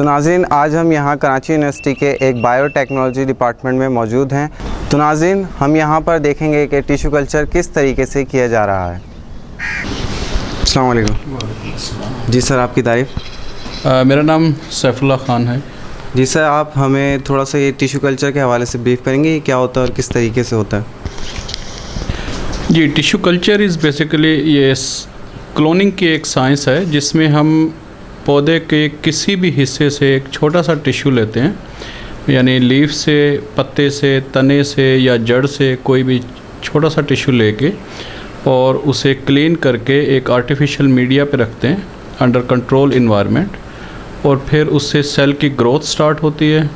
तो नाज़रीन, आज हम यहाँ कराची यूनिवर्सिटी के एक बायोटेक्नोलॉजी डिपार्टमेंट में मौजूद हैं। तो नाज़रीन, हम यहाँ पर देखेंगे कि टिश्यू कल्चर किस तरीके से किया जा रहा है। अस्सलाम वालेकुम। जी सर, आपकी तारीफ़। मेरा नाम सैफुल्लाह ख़ान है। जी सर, आप हमें थोड़ा सा ये टिश्यू कल्चर के हवाले से ब्रीफ करेंगे, ये क्या होता है और किस तरीके से होता है? जी, टिश्यू कल्चर इज़ बेसिकली ये क्लोनिंग की एक साइंस है जिसमें हम पौधे के किसी भी हिस्से से एक छोटा सा टिश्यू लेते हैं, यानी लीफ से, पत्ते से, तने से या जड़ से कोई भी छोटा सा टिश्यू लेके और उसे क्लीन करके एक आर्टिफिशियल मीडिया पे रखते हैं अंडर कंट्रोल इन्वायरमेंट, और फिर उससे सेल की ग्रोथ स्टार्ट होती है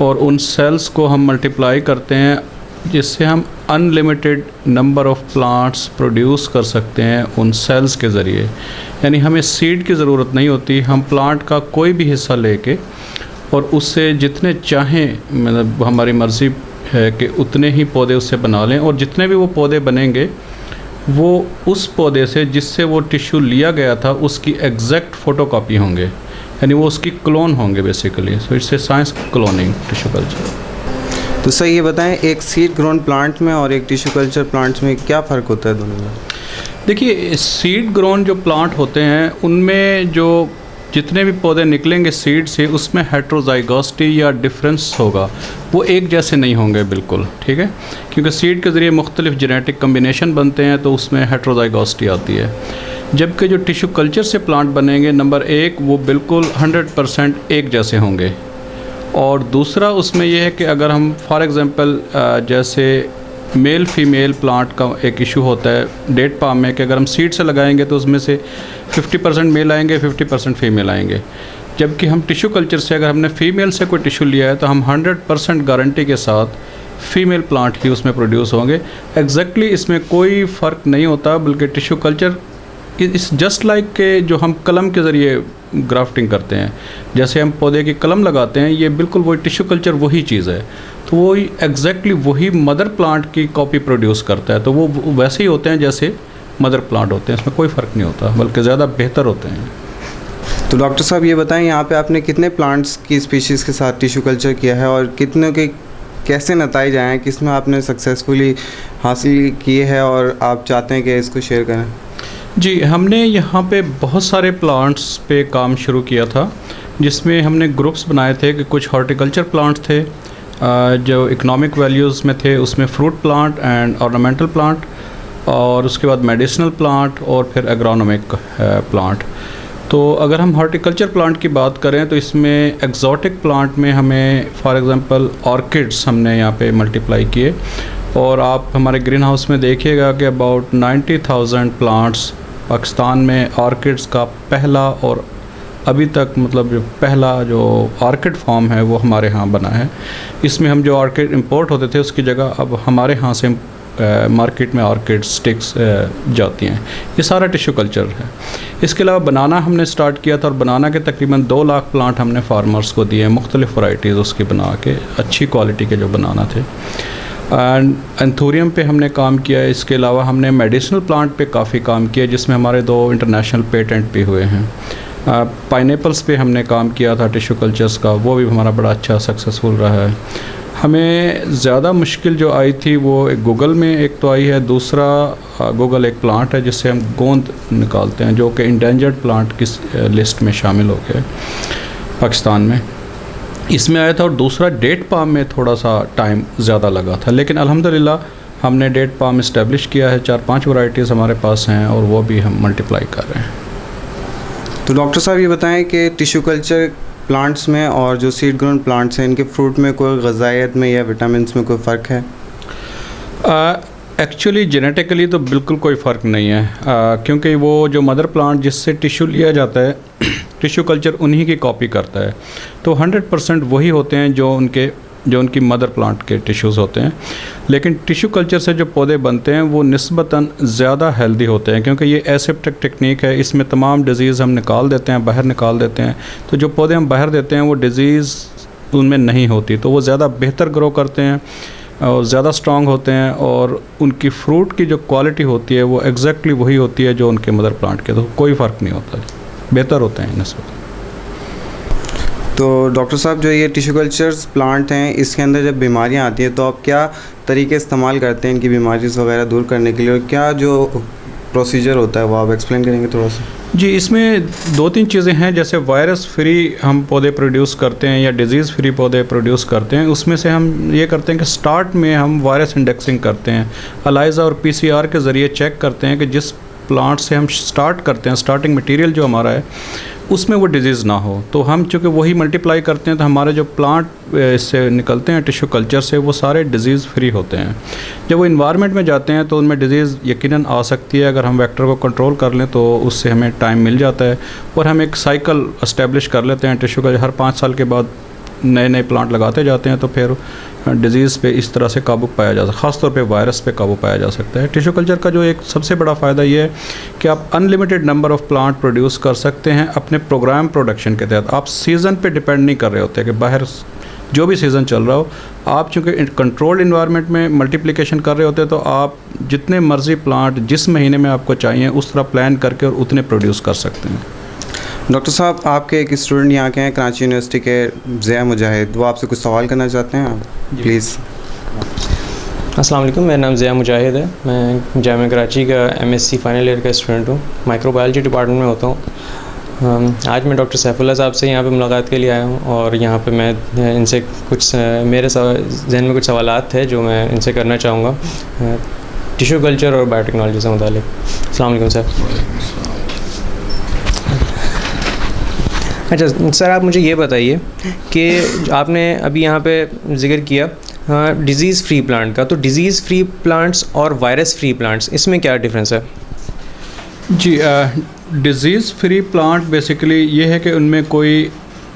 और उन सेल्स को हम मल्टीप्लाई करते हैं जिससे हम unlimited number of plants produce कर सकते हैं उन सेल्स के ज़रिए। यानी हमें सीड की ज़रूरत नहीं होती, हम प्लांट का कोई भी हिस्सा लेके और उससे जितने चाहें, मतलब हमारी मर्ज़ी है कि उतने ही पौधे उससे बना लें, और जितने भी वो पौधे बनेंगे वो उस पौधे से जिससे वो टिश्यू लिया गया था उसकी एग्जैक्ट फ़ोटोकॉपी होंगे, यानी वो उसकी क्लोन होंगे basically. So it's a science cloning tissue culture. तो सर ये बताएं, एक सीड ग्रोन प्लांट में और एक टिश्यू कल्चर प्लांट्स में क्या फ़र्क होता है दोनों में? देखिए, सीड ग्रोन जो प्लांट होते हैं उनमें जो जितने भी पौधे निकलेंगे सीड से, उसमें हेट्रोजाइगोसिटी या डिफरेंस होगा, वो एक जैसे नहीं होंगे बिल्कुल, ठीक है, क्योंकि सीड के ज़रिए मुख्तलिफ जेनेटिक कम्बिनेशन बनते हैं तो उसमें हेट्रोजाइगोसिटी आती है। जबकि जो टिश्यू कल्चर से प्लांट बनेंगे, नंबर एक, वो बिल्कुल 100% एक जैसे होंगे, और दूसरा उसमें यह है कि अगर हम फॉर एग्ज़ाम्पल जैसे मेल फीमेल प्लांट का एक इशू होता है डेट पाम में कि अगर हम सीड से लगाएंगे तो उसमें से 50% मेल आएंगे, 50% फीमेल आएंगे। जबकि हम टिश्यू कल्चर से अगर हमने फ़ीमेल से कोई टिश्यू लिया है तो हम 100% गारंटी के साथ फ़ीमेल प्लांट ही उसमें प्रोड्यूस होंगे। एग्जैक्टली इसमें कोई फ़र्क नहीं होता, बल्कि टिश्यू कल्चर इस जस्ट लाइक के जो हम कलम के ज़रिए ग्राफ्टिंग करते हैं, जैसे हम पौधे की कलम लगाते हैं, ये बिल्कुल वही टिश्यू कल्चर वही चीज़ है। तो वो एग्जैक्टली वही मदर प्लांट की कॉपी प्रोड्यूस करता है, तो वो वैसे ही होते हैं जैसे मदर प्लांट होते हैं, इसमें कोई फ़र्क नहीं होता, बल्कि ज़्यादा बेहतर होते हैं। तो डॉक्टर साहब ये बताएं, यहाँ पे आपने कितने प्लांट्स की स्पीशीज़ के साथ टिश्यू कल्चर किया है और कितनों के कैसे नतीजे आए हैं, किसमें आपने सक्सेसफुली हासिल किए हैं और आप चाहते हैं कि इसको शेयर करें? जी, हमने यहाँ पे बहुत सारे प्लांट्स पे काम शुरू किया था, जिसमें हमने ग्रुप्स बनाए थे कि कुछ हॉर्टिकल्चर प्लांट्स थे जो इकोनॉमिक वैल्यूज़ में थे, उसमें fruit plant and ornamental plant, और उसके बाद मेडिसिनल प्लांट और फिर एग्रोनॉमिक प्लांट। तो अगर हम हॉर्टिकल्चर प्लांट की बात करें तो इसमें एक्जॉटिक प्लांट में हमें फॉर एग्ज़ाम्पल ऑर्किड्स हमने यहाँ पे मल्टीप्लाई किए, और आप हमारे ग्रीन हाउस में देखिएगा कि अबाउट 90,000 प्लांट्स पाकिस्तान में ऑर्किड्स का पहला और अभी तक मतलब जो पहला जो ऑर्किड फॉर्म है वो हमारे यहाँ बना है। इसमें हम जो ऑर्किड इंपोर्ट होते थे उसकी जगह अब हमारे यहाँ से मार्केट में ऑर्किड स्टिक्स जाती हैं। ये सारा टिश्यू कल्चर है। इसके अलावा बनाना हमने स्टार्ट किया था, और बनाना के तकरीबन 2 लाख प्लांट हमने फार्मर्स को दिए, मुख्तलिफ़ वैराइटीज़ उसकी बना के, अच्छी क्वालिटी के जो बनाना थे। एंड एंथोरियम पे हमने काम किया है। इसके अलावा हमने मेडिसिनल प्लांट पे काफ़ी काम किया, जिसमें हमारे 2 इंटरनेशनल पेटेंट भी हुए हैं। पाइनएप्पल्स पे हमने काम किया था टिश्यू कल्चर्स का, वो भी हमारा बड़ा अच्छा सक्सेसफुल रहा है। हमें ज़्यादा मुश्किल जो आई थी वो एक गूगल में एक तो आई है, दूसरा गूगल एक प्लांट है जिससे हम गोंद निकालते हैं, जो कि इंडेंजर्ड प्लांट की लिस्ट में शामिल हो गया पाकिस्तान में, इसमें आया था। और दूसरा डेट पाम में थोड़ा सा टाइम ज़्यादा लगा था, लेकिन अल्हम्दुलिल्लाह हमने डेट पाम इस्टेब्लिश किया है। 4-5 वैराइटीज़ हमारे पास हैं और वो भी हम मल्टीप्लाई कर रहे हैं। तो डॉक्टर साहब ये बताएं कि टिश्यू कल्चर प्लांट्स में और जो सीड ग्रोन प्लांट्स हैं, इनके फ्रूट में कोई ग़िज़ाइयत में या विटामिन्स में कोई फ़र्क है? एक्चुअली जेनेटिकली तो बिल्कुल कोई फ़र्क नहीं है, क्योंकि वो जो मदर प्लांट जिससे टिश्यू लिया जाता है, टिश्यू कल्चर उन्हीं की कॉपी करता है, तो 100% वही होते हैं जो उनकी मदर प्लांट के टिश्यूज़ होते हैं। लेकिन टिश्यू कल्चर से जो पौधे बनते हैं वो निस्बतन ज़्यादा हेल्दी होते हैं, क्योंकि ये एसेप्टिक टेक्निक है, इसमें तमाम डिज़ीज़ हम निकाल देते हैं, बाहर निकाल देते हैं। तो जो पौधे हम बाहर देते हैं वो डिज़ीज़ उनमें नहीं होती, तो वो ज़्यादा बेहतर ग्रो करते हैं और ज़्यादा स्ट्रॉन्ग होते हैं, और उनकी फ्रूट की जो क्वालिटी होती है वो एग्जैक्टली वही होती है जो उनके मदर प्लांट के, तो कोई फ़र्क नहीं होता, बेहतर होते हैं नस्बत। तो डॉक्टर साहब, जो ये टिश्यू कल्चर्स प्लांट हैं, इसके अंदर जब बीमारियां आती हैं तो आप क्या तरीके इस्तेमाल करते हैं इनकी बीमारी वगैरह दूर करने के लिए, और क्या जो प्रोसीजर होता है वो आप एक्सप्लेन करेंगे थोड़ा सा? जी, इसमें 2-3 चीज़ें हैं। जैसे वायरस फ्री हम पौधे प्रोड्यूस करते हैं या डिजीज़ फ्री पौधे प्रोड्यूस करते हैं। उसमें से हम ये करते हैं कि स्टार्ट में हम वायरस इंडेक्सिंग करते हैं, अलाइजा और पीसीआर के ज़रिए चेक करते हैं कि जिस प्लांट से हम स्टार्ट करते हैं, स्टार्टिंग मटेरियल जो हमारा है उसमें वो डिजीज़ ना हो। तो हम चूँकि वही मल्टीप्लाई करते हैं तो हमारे जो प्लांट इससे निकलते हैं टिश्यू कल्चर से, वो सारे डिजीज़ फ्री होते हैं। जब वो इन्वायरमेंट में जाते हैं तो उनमें डिजीज़ यकीनन आ सकती है। अगर हम वेक्टर को कंट्रोल कर लें तो उससे हमें टाइम मिल जाता है, और हम एक साइकिल इस्टेब्लिश कर लेते हैं टिश्यू का। हर 5 साल के बाद नए नए प्लांट लगाते जाते हैं तो फिर डिजीज़ पे इस तरह से काबू पाया जा सकता है, ख़ासतौर पे वायरस पे काबू पाया जा सकता है। टिश्यू कल्चर का जो एक सबसे बड़ा फ़ायदा ये है कि आप unlimited number of plant produce कर सकते हैं अपने प्रोग्राम प्रोडक्शन के तहत। आप सीज़न पे डिपेंड नहीं कर रहे होते कि बाहर जो भी सीज़न चल रहा हो, आप चूँकि कंट्रोल्ड इन्वायरमेंट में मल्टीप्लिकेशन कर रहे होते हैं तो आप जितने मर्ज़ी प्लांट जिस महीने में आपको चाहिए उस तरह प्लान करके और उतने प्रोड्यूस कर सकते हैं। डॉक्टर साहब, आपके एक स्टूडेंट यहाँ के हैं कराची यूनिवर्सिटी के, ज़िया मुजाहिद, वो आपसे कुछ सवाल करना चाहते हैं, प्लीज़। अस्सलाम वालेकुम, मेरा नाम ज़िया मुजाहिद है। मैं जामिया कराची का एमएससी फाइनल ईयर का स्टूडेंट हूँ, माइक्रोबायोलॉजी डिपार्टमेंट में होता हूँ। आज मैं डॉक्टर सैफुल्लाह साहब से यहाँ पे मुलाकात के लिए आया हूँ, और यहाँ पे मैं इनसे कुछ मेरे जहन में कुछ सवालात थे जो मैं इनसे करना चाहूँगा टिश्यू कल्चर और बायोटेक्नोलॉजी से मुतालिक। अस्सलाम वालेकुम सर। अच्छा सर, आप मुझे ये बताइए कि आपने अभी यहाँ पे ज़िक्र किया डिज़ीज़ फ्री प्लांट का, तो डिज़ीज़ फ्री प्लांट्स और वायरस फ्री प्लांट्स, इसमें क्या डिफरेंस है? जी, डिज़ीज़ फ्री प्लांट बेसिकली ये है कि उनमें कोई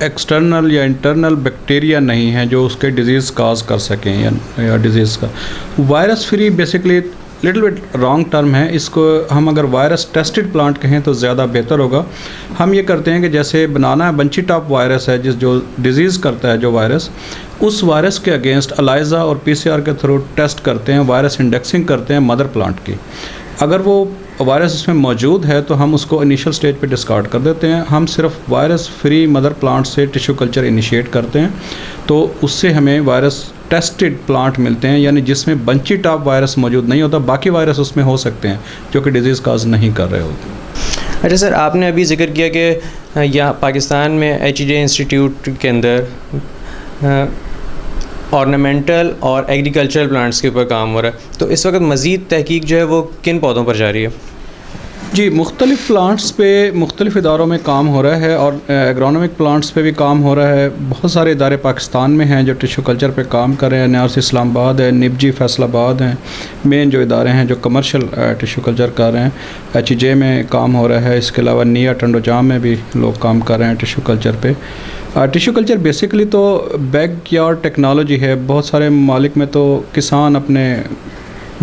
एक्सटर्नल या इंटरनल बैक्टीरिया नहीं है जो उसके डिज़ीज़ काज कर सकें या डिज़ीज़ का। Virus free basically little bit wrong term है, इसको हम अगर वायरस टेस्टेड प्लांट कहें तो ज़्यादा बेहतर होगा। हम ये करते हैं कि जैसे बनाना बंची टॉप वायरस है जो डिज़ीज़ करता है जो वायरस, उस वायरस के अगेंस्ट अलाइजा और पीसीआर के थ्रू टेस्ट करते हैं, वायरस इंडेक्सिंग करते हैं मदर प्लांट की। अगर वो वायरस इसमें मौजूद है तो हम उसको इनिशियल स्टेज पे डिस्कार्ड कर देते हैं। हम सिर्फ वायरस फ्री मदर प्लांट से टिश्यू कल्चर इनिशिएट करते हैं, तो उससे हमें वायरस टेस्टेड प्लांट मिलते हैं, यानी जिसमें बंची टॉप वायरस मौजूद नहीं होता, बाकी वायरस उसमें हो सकते हैं जो कि डिज़ीज़ काज नहीं कर रहे होते। अच्छा सर, आपने अभी जिक्र किया कि यहाँ पाकिस्तान में HJ इंस्टीट्यूट के अंदर ऑर्नामेंटल और एग्रीकल्चरल प्लांट्स के ऊपर काम हो रहा है, तो इस वक्त मज़ीद तहकीक जो है वो किन पौधों पर जारी है? जी, मुख्तलिफ़ प्लांट्स पे मुख्तलिफ़ इदारों में काम हो रहा है, और एग्रोनॉमिक प्लांट्स पे भी काम हो रहा है। बहुत सारे इदारे पाकिस्तान में हैं जो टिश्यू कल्चर पे काम कर रहे हैं। NRC इस्लामाबाद है, निबजी फैसलाबाद हैं, मेन जो इदारे हैं जो कमर्शियल टिश्यू कल्चर कर रहे हैं। HJ में काम हो रहा है, इसके अलावा निया टंडोजाम में भी लोग काम कर रहे हैं टिश्यू कल्चर पे। टिश्यू कल्चर बेसिकली तो बैकयार्ड टेक्नोलॉजी है। बहुत सारे ममालिक में तो किसान अपने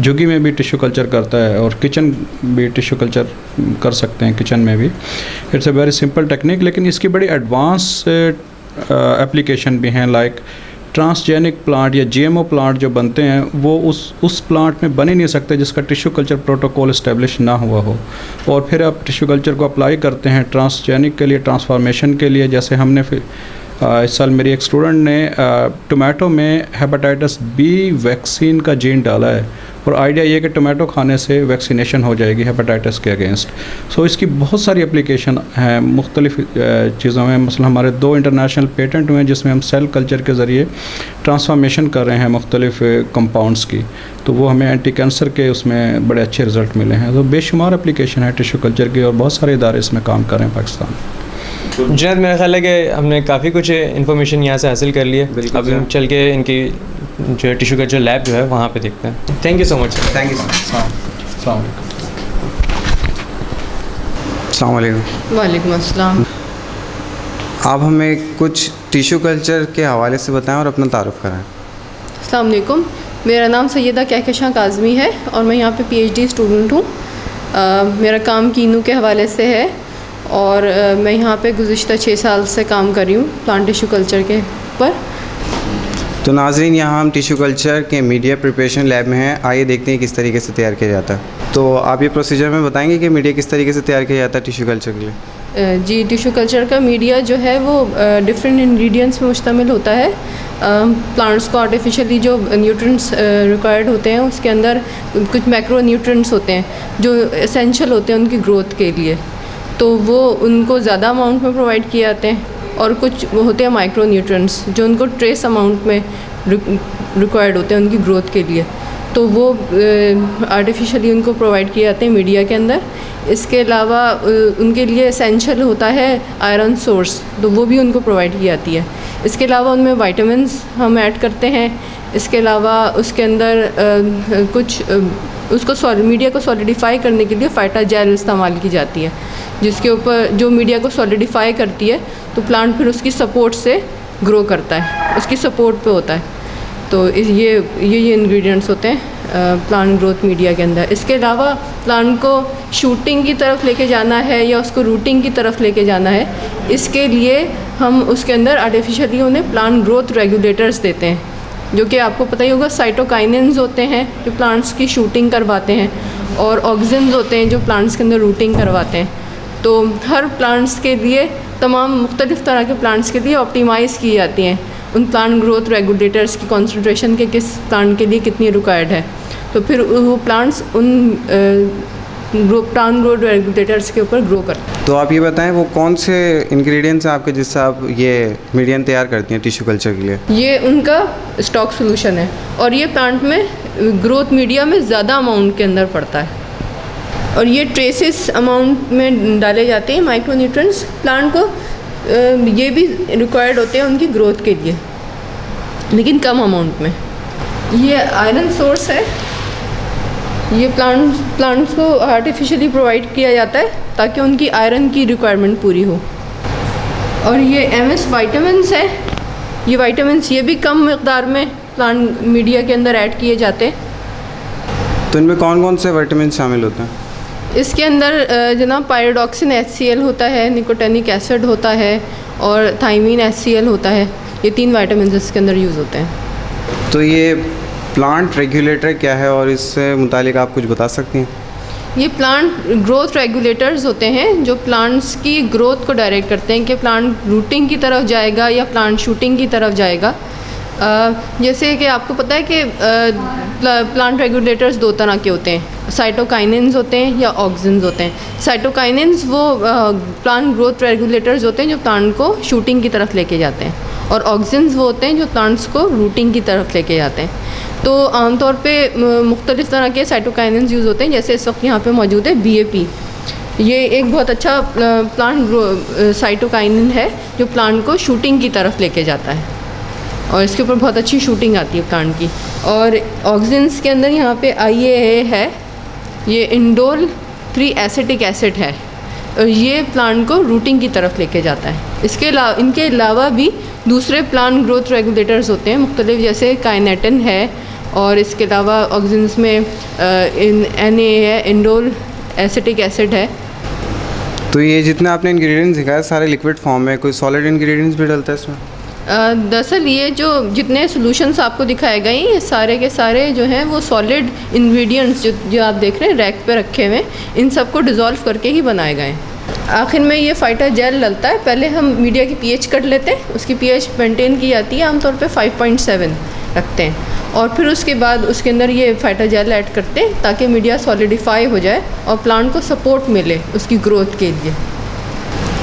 झुग्गी में भी टिश्यू कल्चर करता है, और किचन भी टिश्यू कल्चर कर सकते हैं, किचन में भी। It's a very simple technique, लेकिन इसकी बड़ी एडवांस एप्लीकेशन भी हैं। लाइक ट्रांसजेनिक प्लांट या GMO प्लांट जो बनते हैं वो उस प्लांट में बन ही नहीं सकते जिसका टिश्यू कल्चर प्रोटोकॉल इस्टेब्लिश ना हुआ हो, और फिर आप टिश्यू कल्चर को अप्लाई करते हैं ट्रांसजेनिक के लिए, ट्रांसफॉर्मेशन के लिए। जैसे हमने इस साल मेरी एक स्टूडेंट ने टोमेटो में हेपेटाइटिस B वैक्सीन का जीन डाला है, और आइडिया ये कि टोमेटो खाने से वैक्सीनेशन हो जाएगी हेपेटाइटिस के अगेंस्ट। सो इसकी बहुत सारी एप्लीकेशन हैं मुख्तलिफ़ चीज़ों में। मसलन हमारे 2 इंटरनेशनल पेटेंट हुए हैं जिसमें हम सेल कल्चर के ज़रिए ट्रांसफॉर्मेशन कर रहे हैं मुख्तलिफ़ कंपाउंड्स की, तो वो हमें एंटी कैंसर के उसमें बड़े अच्छे रिज़ल्ट मिले हैं। तो बेशुमार एप्लीकेशन है टिश्यू कल्चर की, और बहुत सारे इदारे इसमें काम कर रहे हैं पाकिस्तान में। जुनैद, मेरा ख्याल है कि हमने काफ़ी कुछ इन्फॉर्मेशन यहाँ से हासिल कर ली है। अब हम चल के इनकी जो टिश्यू कल्चर लैब जो है वहाँ पे देखते हैं। Thank you so much sir. Thank you sir. अस्सलाम वालेकुम। वालेकुम अस्सलाम। आप हमें कुछ टिश्यू कल्चर के हवाले से बताएं और अपना तारुफ कराएं। अस्सलाम वालेकुम, मेरा नाम सैयदा कहकशां काज़मी है और मैं यहाँ पे PhD स्टूडेंट हूँ। मेरा काम कीनू के हवाले से है, और मैं यहाँ पे गुज़िश्ता 6 साल से काम कर रही हूँ प्लांट टिश्यू कल्चर के ऊपर। तो नाज़रीन, यहाँ हम टिश्यू कल्चर के मीडिया प्रिपरेशन लैब में हैं। आइए देखते हैं किस तरीके से तैयार किया जाता है। तो आप ये प्रोसीजर में बताएंगे कि मीडिया किस तरीके से तैयार किया जाता है टिश्यू कल्चर के लिए? जी, टिश्यू कल्चर का मीडिया जो है वो डिफरेंट इंग्रेडिएंट्स में मुश्तमिल होता है। प्लांट्स को आर्टिफिशियली जो न्यूट्रिएंट्स रिक्वायर्ड होते हैं उसके अंदर कुछ मैक्रो न्यूट्रिएंट्स होते हैं जो एसेंशियल होते हैं उनकी ग्रोथ के लिए, तो वो उनको ज़्यादा अमाउंट में प्रोवाइड किए जाते हैं। और कुछ होते हैं माइक्रो न्यूट्रिएंट्स जो उनको ट्रेस अमाउंट में रिक्वायर्ड होते हैं उनकी ग्रोथ के लिए, तो वो आर्टिफिशियली उनको प्रोवाइड किए जाते हैं मीडिया के अंदर। इसके अलावा उनके लिए एसेंशियल होता है आयरन सोर्स, तो वो भी उनको प्रोवाइड की जाती है। इसके अलावा उनमें विटामिन्स हम ऐड करते हैं। इसके अलावा उसके अंदर उसको मीडिया को सॉलिडिफाई करने के लिए फाइटा जेल इस्तेमाल की जाती है, जिसके ऊपर जो मीडिया को सॉलिडिफाई करती है तो प्लांट फिर उसकी सपोर्ट से ग्रो करता है, उसकी सपोर्ट पे होता है। तो ये इंग्रेडिएंट्स होते हैं प्लांट ग्रोथ मीडिया के अंदर। इसके अलावा प्लांट को शूटिंग की तरफ लेके जाना है या उसको रूटिंग की तरफ लेके जाना है, इसके लिए हम उसके अंदर आर्टिफिशियली उन्हें प्लांट ग्रोथ रेगुलेटर्स देते हैं, जो कि आपको पता ही होगा साइटोकाइनिन्स होते हैं जो प्लांट्स की शूटिंग करवाते हैं, और ऑक्सिन्स होते हैं जो प्लांट्स के अंदर रूटिंग करवाते हैं। तो हर प्लांट्स के लिए, तमाम मुख्तलिफ़ तरह के प्लांट्स के लिए ऑप्टिमाइज़ की जाती हैं उन प्लांट ग्रोथ रेगुलेटर्स की कॉन्सेंट्रेशन के किस प्लांट के लिए कितनी रिक्वायर्ड है। तो फिर वो प्लांट्स उन प्लांट ग्रोथ रेगुलेटर्स के ऊपर ग्रो करते हैं। तो आप ये बताएं वो कौन से इंग्रेडिएंट्स हैं आपके जिससे आप ये मीडियम तैयार करती हैं टिश्यू कल्चर के लिए? ये उनका स्टॉक सोल्यूशन है, और ये प्लांट में ग्रोथ मीडिया में ज़्यादा अमाउंट के अंदर पड़ता है, और ये ट्रेसेस अमाउंट में डाले जाते हैं माइक्रो न्यूट्रिएंट्स। प्लांट को ये भी रिक्वायर्ड होते हैं उनकी ग्रोथ के लिए, लेकिन कम अमाउंट में। ये आयरन सोर्स है, ये प्लांट्स को आर्टिफिशियली प्रोवाइड किया जाता है ताकि उनकी आयरन की रिक्वायरमेंट पूरी हो। और ये MS विटामिन्स है, ये विटामिन्स ये भी कम मकदार में प्लांट मीडिया के अंदर ऐड किए जाते हैं। तो इनमें कौन कौन से विटामिन शामिल होते हैं? इसके अंदर जनाब पायरोडॉक्सिन HCl होता है, निकोटेनिक एसिड होता है, और थाइमीन HCl होता है। ये 3 विटामिन इसके अंदर यूज़ होते हैं। तो ये प्लांट रेगुलेटर क्या है और इससे मुतालिक आप कुछ बता सकती हैं? ये प्लांट ग्रोथ रेगुलेटर्स होते हैं जो प्लांट्स की ग्रोथ को डायरेक्ट करते हैं कि प्लांट रूटिंग की तरफ जाएगा या प्लांट शूटिंग की तरफ जाएगा। जैसे कि आपको पता है कि प्लांट रेगुलेटर्स 2 तरह के होते हैं, साइटोकाइनिन्स होते हैं या ऑक्सिन्स होते हैं। साइटोकाइनिन्स वो प्लांट ग्रोथ रेगुलेटर्स होते हैं जो प्लांट को शूटिंग की तरफ लेके जाते हैं, और ऑक्सिन्स वो होते हैं जो प्लांट्स को रूटिंग की तरफ लेके जाते हैं। तो आमतौर पे मुख्तलिफ़ तरह के साइटोकाइनिन्स यूज़ होते हैं, जैसे इस वक्त यहाँ पे मौजूद है BAP। ये एक बहुत अच्छा प्लांट साइटोकाइनिन है जो प्लांट को शूटिंग की तरफ लेके जाता है, और इसके ऊपर बहुत अच्छी शूटिंग आती है प्लांट की। और ऑक्सिन्स के अंदर यहाँ पे IAA है, ये इंडोल 3 एसिटिक एसिड है, और ये प्लांट को रूटिंग की तरफ लेके जाता है। इनके अलावा भी दूसरे प्लांट ग्रोथ रेगुलेटर्स होते हैं मुख्तलिफ, जैसे काइनेटिन है, और इसके अलावा ऑक्सिन्स में NA है, इंडोल एसिटिक एसिड है। तो ये जितने आपने इंग्रेडिएंट्स दिखाए सारे लिक्विड फॉर्म में, कोई सॉलिड इंग्रेडिएंट्स भी डलता है इसमें? दरअसल ये जो जितने सॉल्यूशंस आपको दिखाए गए ये सारे के सारे जो हैं वो सॉलिड इंग्रेडिएंट्स जो आप देख रहे हैं रैक पे रखे हुए, इन सब को डिज़ोल्व करके ही बनाए गए हैं। आखिर में ये फाइटा जेल डलता है। पहले हम मीडिया की pH कर लेते हैं, उसकी pH मेंटेन की जाती है, आमतौर पे 5.7 रखते हैं, और फिर उसके बाद उसके अंदर ये फाइटा जेल ऐड करते हैं ताकि मीडिया सॉलिडिफाई हो जाए और प्लांट को सपोर्ट मिले उसकी ग्रोथ के लिए।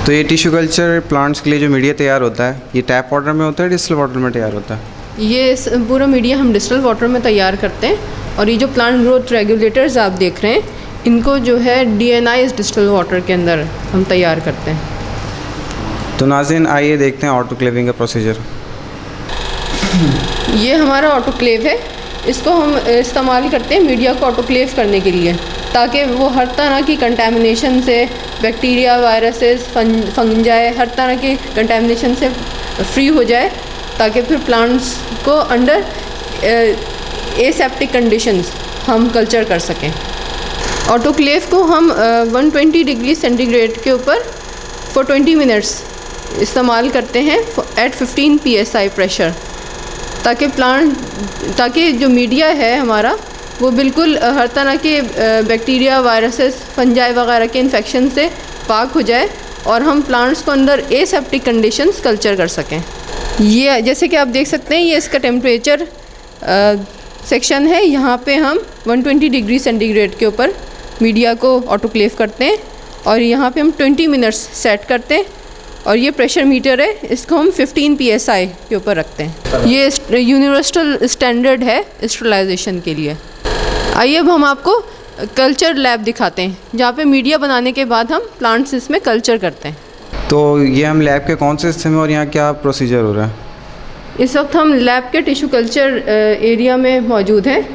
तो ये टिश्यू कल्चर प्लांट्स के लिए जो मीडिया तैयार होता है ये टैप वाटर में होता है, डिस्टिल वाटर में तैयार होता है? ये पूरा मीडिया हम डिस्टिल वाटर में तैयार करते हैं, और ये जो प्लांट ग्रोथ रेगुलेटर्स आप देख रहे हैं इनको जो है डीएनआईज डिस्टिल वाटर के अंदर हम तैयार करते हैं। तो नाज़रीन आइए देखते हैं ऑटोक्लेविंग का प्रोसीजर। ये हमारा ऑटोक्लेव है, इसको हम इस्तेमाल करते हैं मीडिया को ऑटोक्लेव करने के लिए, ताकि वो हर तरह की कंटेमिनेशन से, बैक्टीरिया, वायरसेस, फंजाई, हर तरह के कंटेमिनेशन से फ्री हो जाए, ताकि फिर प्लांट्स को अंडर एसेप्टिक कंडीशंस हम कल्चर कर सकें। ऑटोक्लेव को हम 120 डिग्री सेंटीग्रेड के ऊपर फॉर 20 मिनट्स इस्तेमाल करते हैं एट 15 PSI प्रेशर, ताकि जो मीडिया है हमारा वो बिल्कुल हर तरह के बैक्टीरिया, वायरसेस, फंजाई वगैरह के इन्फेक्शन से पाक हो जाए, और हम प्लांट्स को अंदर एसेप्टिक कंडीशंस कल्चर कर सकें। ये जैसे कि आप देख सकते हैं, ये इसका टेम्परेचर सेक्शन है। यहाँ पे हम 120 डिग्री सेंटीग्रेड के ऊपर मीडिया को ऑटोक्लेव करते हैं और यहाँ पे हम 20 मिनट्स सेट करते हैं। और ये प्रेशर मीटर है, इसको हम 15 PSI के ऊपर रखते हैं। ये यूनिवर्सल स्टैंडर्ड है स्टरलाइजेशन के लिए। आइए अब हम आपको कल्चर लैब दिखाते हैं, जहाँ पे मीडिया बनाने के बाद हम प्लांट्स इसमें कल्चर करते हैं। तो ये हम लैब के कौन से हिस्से में और यहाँ क्या प्रोसीजर हो रहा है? इस वक्त हम लैब के टिश्यू कल्चर एरिया में मौजूद हैं,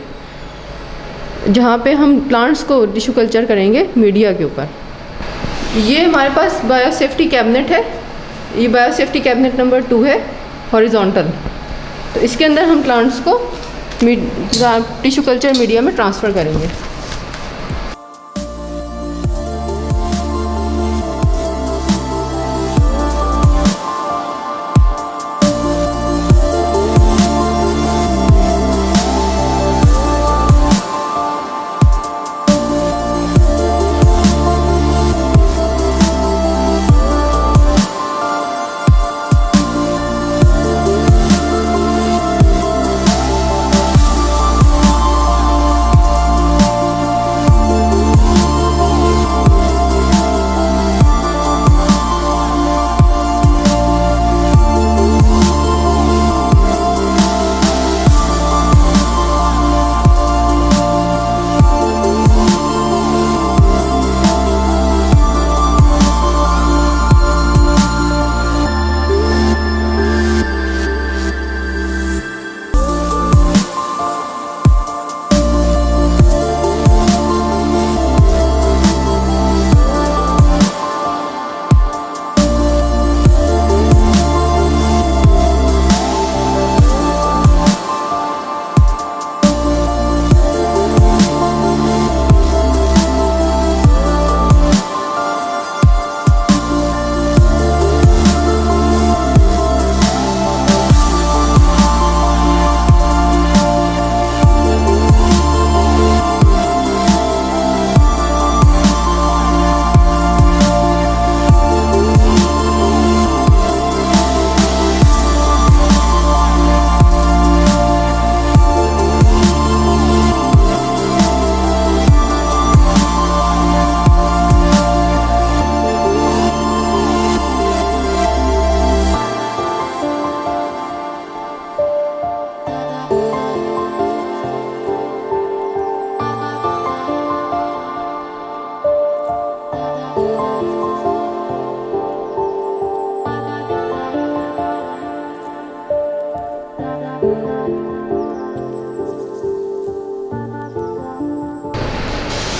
जहाँ पे हम प्लांट्स को टिश्यू कल्चर करेंगे मीडिया के ऊपर। ये हमारे पास बायोसेफ्टी कैबिनेट है। ये बायोसेफ्टी कैबिनेट नंबर 2 है, हॉरिजॉन्टल। तो इसके अंदर हम प्लांट्स को टिश्यू कल्चर मीडिया में ट्रांसफ़र करेंगे।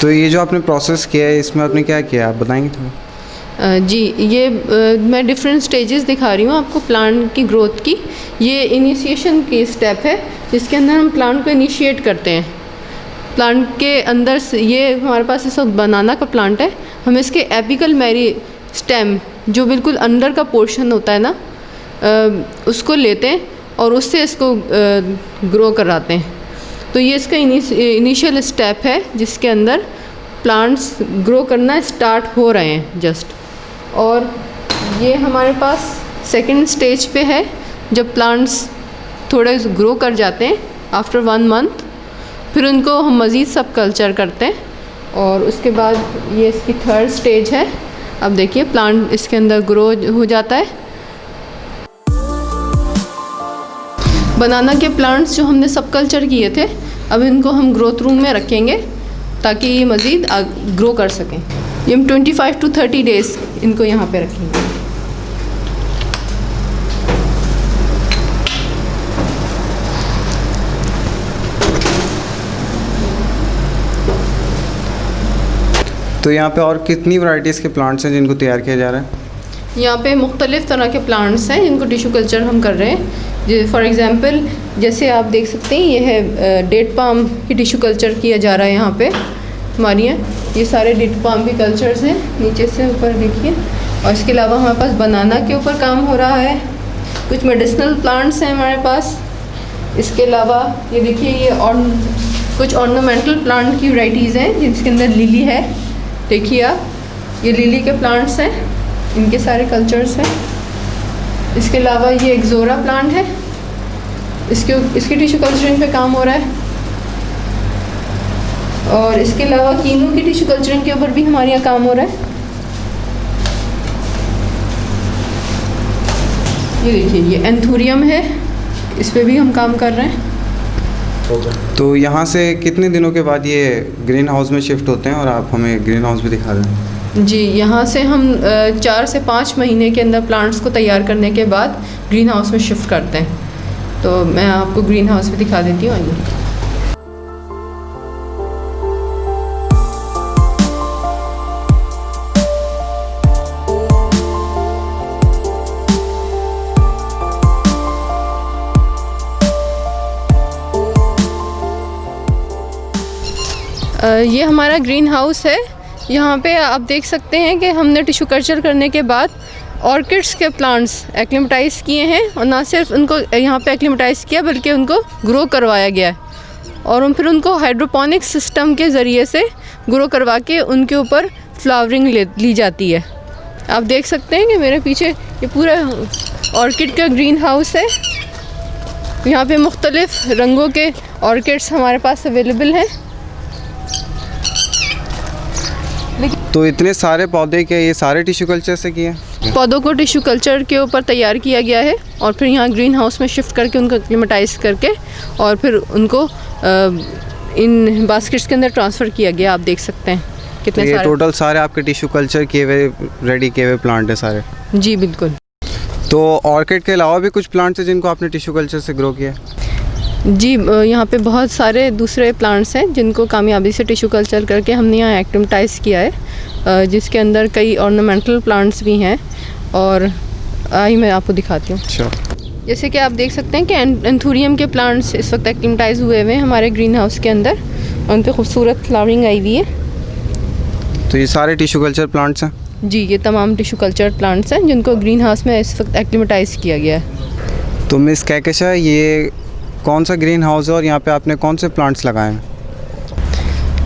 तो ये जो आपने प्रोसेस किया है, इसमें आपने क्या किया, आप बताएंगे थोड़ा? जी, ये मैं डिफरेंट स्टेजेस दिखा रही हूँ आपको प्लांट की ग्रोथ की। ये इनिशिएशन की स्टेप है, जिसके अंदर हम प्लांट को इनिशिएट करते हैं। प्लांट के अंदर से, ये हमारे पास इस वक्त बनाना का प्लांट है, हम इसके एपिकल मेरी स्टेम जो बिल्कुल अंदर का पोर्शन होता है ना, उसको लेते हैं और उससे इसको ग्रो कराते हैं। तो ये इसका इनिशियल स्टेप है, जिसके अंदर प्लांट्स ग्रो करना स्टार्ट हो रहे हैं जस्ट। और ये हमारे पास सेकंड स्टेज पे है, जब प्लांट्स थोड़े ग्रो कर जाते हैं आफ्टर 1 मंथ। फिर उनको हम मज़ीद सब कल्चर करते हैं और उसके बाद ये इसकी थर्ड स्टेज है। अब देखिए प्लांट इसके अंदर ग्रो हो जाता है। बनाना के प्लांट्स जो हमने सब कल्चर किए थे, अब इनको हम ग्रोथ रूम में रखेंगे ताकि ये मज़ीद ग्रो कर सकें। ये हम 25 to 30 डेज़ इनको यहाँ पे रखेंगे। तो यहाँ पे और कितनी वैरायटीज़ के प्लांट्स हैं जिनको तैयार किया जा रहा है? यहाँ पे मुख्तलिफ़ तरह के प्लांट्स हैं जिनको टिश्यू कल्चर हम कर रहे हैं। फॉर एग्ज़ाम्पल जैसे आप देख सकते हैं, ये है डेट पाम की टिश्यू कल्चर किया जा रहा है यहाँ पे हमारी ये सारे डेट पाम के कल्चर्स हैं, नीचे से ऊपर देखिए। और इसके अलावा हमारे पास बनाना के ऊपर काम हो रहा है। कुछ मेडिसिनल प्लांट्स हैं हमारे पास। इसके अलावा ये देखिए, ये और कुछ ऑर्नामेंटल प्लांट की वैराइटीज़ हैं जिसके अंदर लिली है। देखिए आप, ये लिली के प्लांट्स हैं, इनके सारे कल्चर्स हैं। इसके अलावा ये एक्सोरा प्लांट है, इसकी टिश्यू कल्चरिंग पे काम हो रहा है। और इसके अलावा कीनू की टिश्यू कल्चरिंग के ऊपर भी हमारे यहाँ काम हो रहा है। ये देखिए, ये एंथूरियम है, इस पे भी हम काम कर रहे हैं। तो यहाँ से कितने दिनों के बाद ये ग्रीन हाउस में शिफ्ट होते हैं और आप हमें ग्रीन हाउस भी दिखा रहे हैं? जी, यहाँ से हम 4 से 5 महीने के अंदर प्लांट्स को तैयार करने के बाद ग्रीन हाउस में शिफ्ट करते हैं। तो मैं आपको ग्रीन हाउस भी दिखा देती हूँ, आइए। ये हमारा ग्रीन हाउस है। यहाँ पे आप देख सकते हैं कि हमने टिश्यू कल्चर करने के बाद ऑर्किड्स के प्लांट्स एक्लिमेटाइज़ किए हैं, और ना सिर्फ उनको यहाँ पे एक्लिमेटाइज़ किया बल्कि उनको ग्रो करवाया गया है, और फिर उनको हाइड्रोपोनिक सिस्टम के ज़रिए से ग्रो करवा के उनके ऊपर फ्लावरिंग ली जाती है। आप देख सकते हैं कि मेरे पीछे ये पूरा ऑर्किड का ग्रीन हाउस है। यहाँ पे मुख्तलिफ़ रंगों के ऑर्किड्स हमारे पास अवेलेबल हैं। तो इतने सारे पौधे के ये सारे टिश्यू कल्चर से किए? पौधों को टिश्यू कल्चर के ऊपर तैयार किया गया है, और फिर यहाँ ग्रीन हाउस में शिफ्ट करके उनको एक्लिमेटाइज़ करके और फिर उनको इन बास्केट्स के अंदर ट्रांसफ़र किया गया। आप देख सकते हैं कितने तो ये सारे टोटल सारे आपके टिश्यू कल्चर किए हुए रेडी किए हुए प्लांट है सारे? जी बिल्कुल। तो ऑर्किड के अलावा भी कुछ प्लांट्स हैं जिनको आपने टिश्यू कल्चर से ग्रो किया? जी, यहाँ पे बहुत सारे दूसरे प्लांट्स हैं जिनको कामयाबी से टिश्यू कल्चर करके हमने यहाँ एक्लिमेटाइज़ किया है, जिसके अंदर कई ऑर्नामेंटल प्लांट्स भी हैं, और आई मैं आपको दिखाती हूँ। अच्छा। जैसे कि आप देख सकते हैं कि एंथूरियम के प्लांट्स इस वक्त एक्लिमेटाइज़ हुए हुए हैं हमारे ग्रीन हाउस के अंदर, उन पर खूबसूरत फ्लावरिंग आई हुई है। तो ये सारे टिश्यू कल्चर प्लांट्स हैं? जी, ये तमाम टिश्यू कल्चर प्लांट्स हैं जिनको ग्रीन हाउस में इस वक्त एक्लिमेटाइज़ किया गया है। तो मिस कहकशा, ये कौन सा ग्रीन हाउस है और यहाँ पे आपने कौन से प्लांट्स लगाए हैं?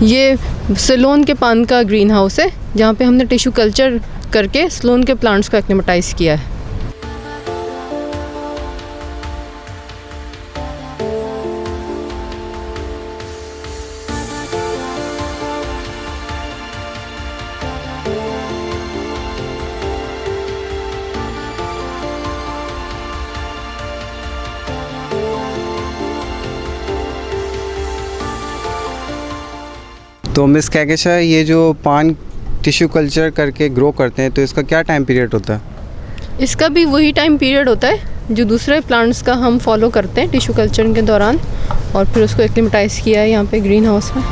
ये सेलोन के पान का ग्रीन हाउस है, जहाँ पे हमने टिश्यू कल्चर करके सेलोन के प्लांट्स को एक्लिमेटाइज़ किया है। तो मिस कहकशा, ये जो पान टिश्यू कल्चर करके ग्रो करते हैं तो इसका क्या टाइम पीरियड होता है? इसका भी वही टाइम पीरियड होता है जो दूसरे प्लांट्स का हम फॉलो करते हैं टिश्यू कल्चर के दौरान, और फिर उसको एक्लिमेटाइज़ किया है यहाँ पे ग्रीन हाउस में।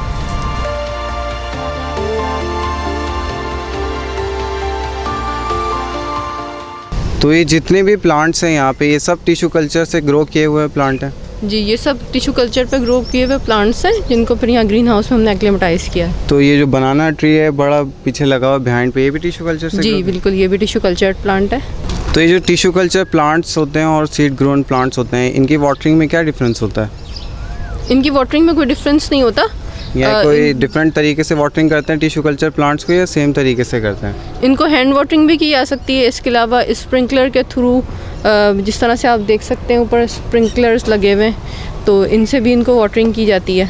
तो ये जितने भी प्लांट्स हैं यहाँ पे, ये सब टिश्यू कल्चर से ग्रो किए हुए प्लांट हैं? जी, ये सब टिश्यू कल्चर पे ग्रो किए हुए प्लांट्स हैं जिनको फिर यहाँ ग्रीन हाउस में हमने एक्लिमेटाइज़ किया है। तो ये जो बनाना ट्री है बड़ा पीछे लगा हुआ बिहाइंड पे, ये भी टिश्यू कल्चर से? जी बिल्कुल, ये भी टिश्यू कल्चर प्लांट है। तो ये जो टिश्यू कल्चर प्लांट्स होते हैं और सीड ग्रोन प्लांट्स होते हैं, इनकी वाटरिंग में क्या डिफरेंस होता है? इनकी वाटरिंग में कोई डिफरेंस नहीं होता। या कोई डिफरेंट तरीके से वाटरिंग करते हैं टिश्यू कल्चर प्लांट्स को, या सेम तरीके से करते हैं? इनको हैंड वाटरिंग भी की जा सकती है। इसके अलावा स्प्रिंकलर के थ्रू, जिस तरह से आप देख सकते हैं ऊपर स्प्रिंकलर्स लगे हुए हैं, तो इनसे भी इनको वाटरिंग की जाती है।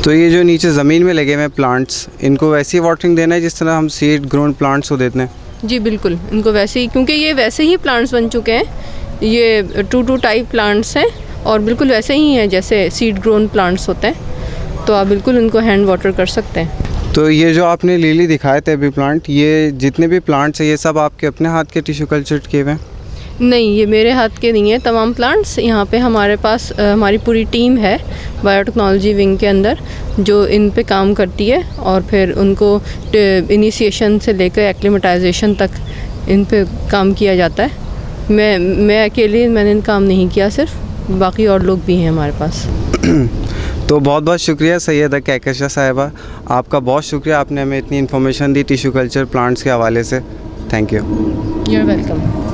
तो ये जो नीचे ज़मीन में लगे हुए प्लांट्स, इनको वैसी वाटरिंग देना है जिस तरह हम सीड ग्रोन प्लांट्स को देते हैं? जी बिल्कुल, इनको वैसे ही, क्योंकि ये वैसे ही प्लांट्स बन चुके हैं, ये 2 टाइप प्लांट्स हैं और बिल्कुल वैसे ही हैं जैसे सीड ग्रोन प्लांट्स होते हैं, तो आप बिल्कुल इनको हैंड वाटर कर सकते हैं। तो ये जो आपने लिली दिखाए थे अभी प्लांट, ये जितने भी प्लांट्स हैं ये सब आपके अपने हाथ के टिश्यू कल्चर किए हुए हैं? नहीं, ये मेरे हाथ के नहीं है तमाम प्लांट्स। यहाँ पे हमारे पास हमारी पूरी टीम है बायोटेक्नोलॉजी विंग के अंदर जो इन पे काम करती है, और फिर उनको इनिशिएशन से लेकर एक्लिमेटाइजेशन तक इन पे काम किया जाता है। मैं अकेले मैंने काम नहीं किया, सिर्फ बाकी और लोग भी हैं हमारे पास। तो बहुत बहुत शुक्रिया सैयदा कहकशा साहिबा, आपका बहुत शुक्रिया, आपने हमें इतनी इन्फॉर्मेशन दी टिश्यू कल्चर प्लांट्स के हवाले से। Thank you. You are welcome.